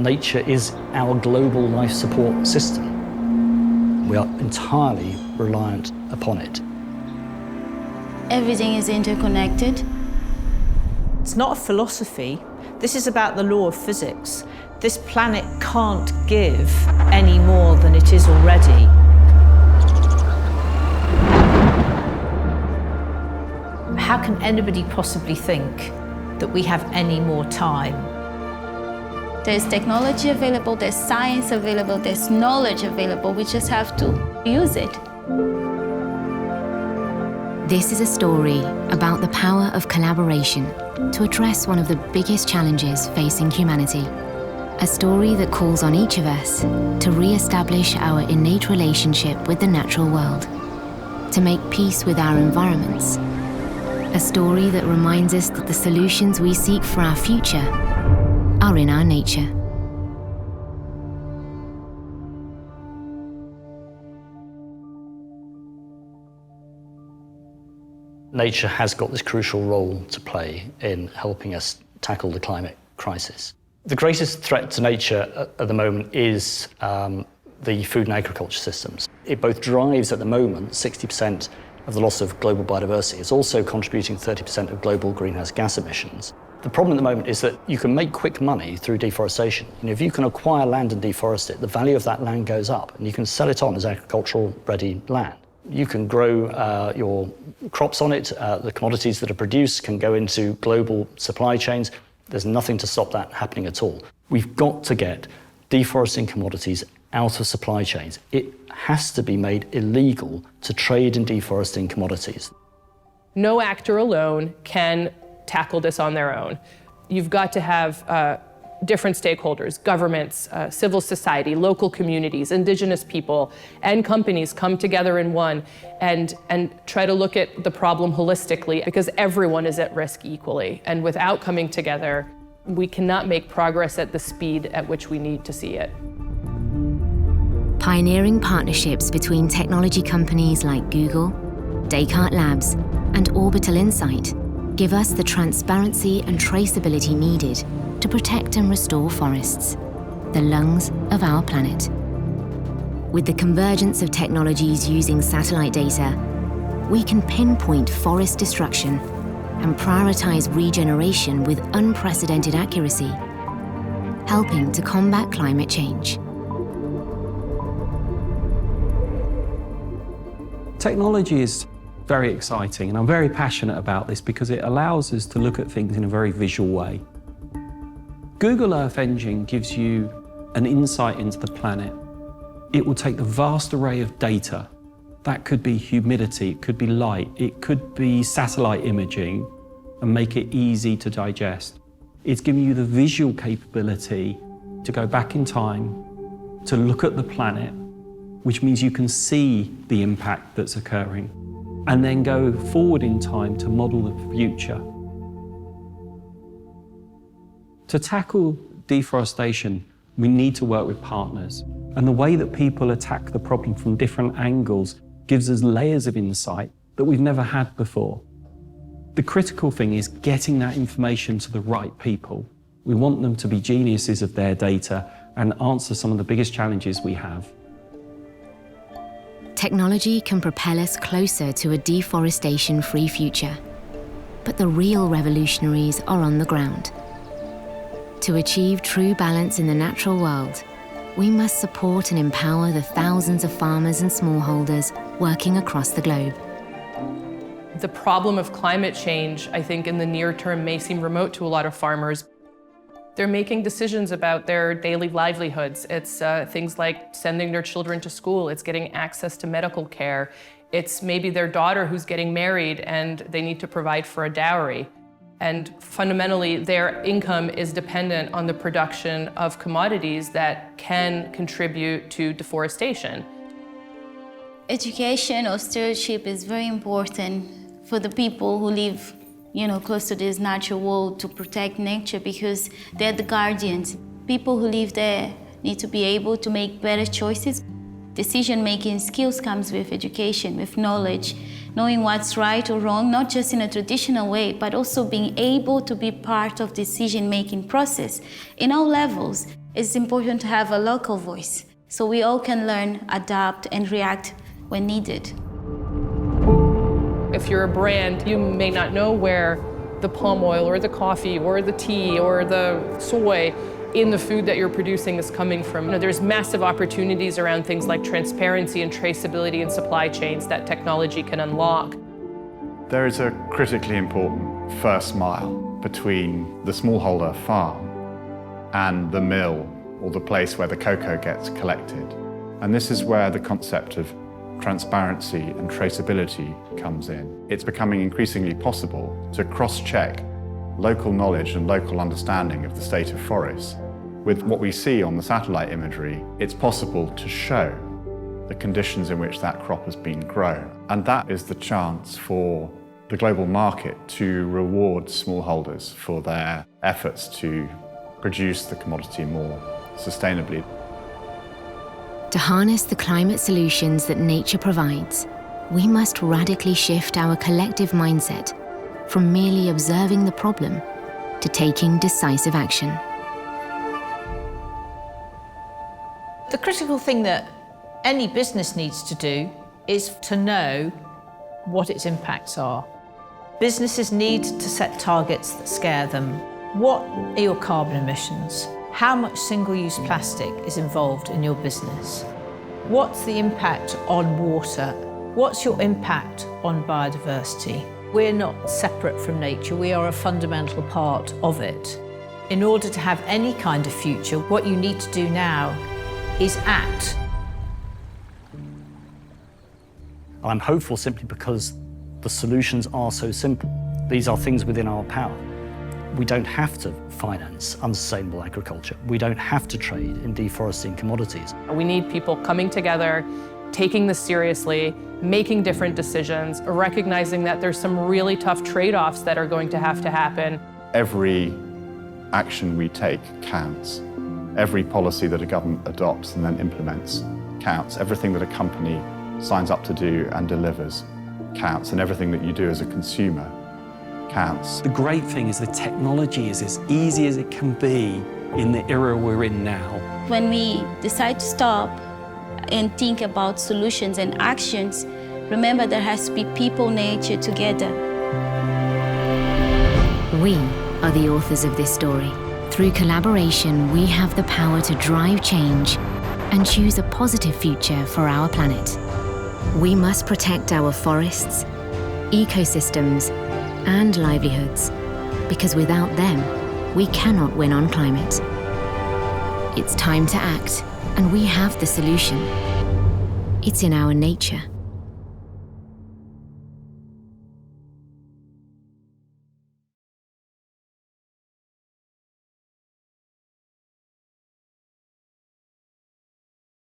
Nature is our global life support system. We are entirely reliant upon it. Everything is interconnected. It's not a philosophy. This is about the law of physics. This planet can't give any more than it is already. How can anybody possibly think that we have any more time? There's technology available, there's science available, there's knowledge available. We just have to use it. This is a story about the power of collaboration to address one of the biggest challenges facing humanity. A story that calls on each of us to re-establish our innate relationship with the natural world, to make peace with our environments. A story that reminds us that the solutions we seek for our future are in our nature. Nature has got this crucial role to play in helping us tackle the climate crisis. The greatest threat to nature at the moment is the food and agriculture systems. It both drives at the moment 60% of the loss of global biodiversity. It's also contributing 30% of global greenhouse gas emissions. The problem at the moment is that you can make quick money through deforestation. If you can acquire land and deforest it, the value of that land goes up and you can sell it on as agricultural ready land. You can grow your crops on it, the commodities that are produced can go into global supply chains. There's nothing to stop that happening at all. We've got to get deforesting commodities out of supply chains. It has to be made illegal to trade in deforesting commodities. No actor alone can tackle this on their own. You've got to have different stakeholders, governments, civil society, local communities, indigenous people, and companies come together in one and try to look at the problem holistically, because everyone is at risk equally. And without coming together, we cannot make progress at the speed at which we need to see it. Pioneering partnerships between technology companies like Google, Descartes Labs, and Orbital Insight give us the transparency and traceability needed to protect and restore forests, the lungs of our planet. With the convergence of technologies using satellite data, we can pinpoint forest destruction and prioritize regeneration with unprecedented accuracy, helping to combat climate change. Technology is very exciting, and I'm very passionate about this because it allows us to look at things in a very visual way. Google Earth Engine gives you an insight into the planet. It will take the vast array of data. That could be humidity, it could be light, it could be satellite imaging, and make it easy to digest. It's giving you the visual capability to go back in time, to look at the planet, which means you can see the impact that's occurring, and then go forward in time to model the future. To tackle deforestation, we need to work with partners. And the way that people attack the problem from different angles gives us layers of insight that we've never had before. The critical thing is getting that information to the right people. We want them to be geniuses of their data and answer some of the biggest challenges we have. Technology can propel us closer to a deforestation-free future. But the real revolutionaries are on the ground. To achieve true balance in the natural world, we must support and empower the thousands of farmers and smallholders working across the globe. The problem of climate change, I think, in the near term may seem remote to a lot of farmers. They're making decisions about their daily livelihoods. It's things like sending their children to school. It's getting access to medical care. It's maybe their daughter who's getting married and they need to provide for a dowry. And fundamentally, their income is dependent on the production of commodities that can contribute to deforestation. Education or stewardship is very important for the people who live, close to this natural world, to protect nature, because they're the guardians. People who live there need to be able to make better choices. Decision-making skills comes with education, with knowledge, knowing what's right or wrong, not just in a traditional way, but also being able to be part of decision-making process in all levels. It's important to have a local voice, so we all can learn, adapt, and react when needed. If you're a brand, you may not know where the palm oil or the coffee or the tea or the soy in the food that you're producing is coming from. You know, there's massive opportunities around things like transparency and traceability in supply chains that technology can unlock. There is a critically important first mile between the smallholder farm and the mill or the place where the cocoa gets collected. And this is where the concept of transparency and traceability comes in. It's becoming increasingly possible to cross-check local knowledge and local understanding of the state of forests. With what we see on the satellite imagery, it's possible to show the conditions in which that crop has been grown. And that is the chance for the global market to reward smallholders for their efforts to produce the commodity more sustainably. To harness the climate solutions that nature provides, we must radically shift our collective mindset from merely observing the problem to taking decisive action. The critical thing that any business needs to do is to know what its impacts are. Businesses need to set targets that scare them. What are your carbon emissions? How much single-use plastic is involved in your business? What's the impact on water? What's your impact on biodiversity? We're not separate from nature, we are a fundamental part of it. In order to have any kind of future, what you need to do now is act. I'm hopeful simply because the solutions are so simple. These are things within our power. We don't have to finance unsustainable agriculture. We don't have to trade in deforesting commodities. We need people coming together, taking this seriously, making different decisions, recognizing that there's some really tough trade-offs that are going to happen. Every action we take counts. Every policy that a government adopts and then implements counts. Everything that a company signs up to do and delivers counts. And everything that you do as a consumer counts. The great thing is the technology is as easy as it can be in the era we're in now. When we decide to stop and think about solutions and actions, remember there has to be people, nature together. We are the authors of this story. Through collaboration, we have the power to drive change and choose a positive future for our planet. We must protect our forests, ecosystems, and livelihoods, because without them, we cannot win on climate. It's time to act, and we have the solution. It's in our nature.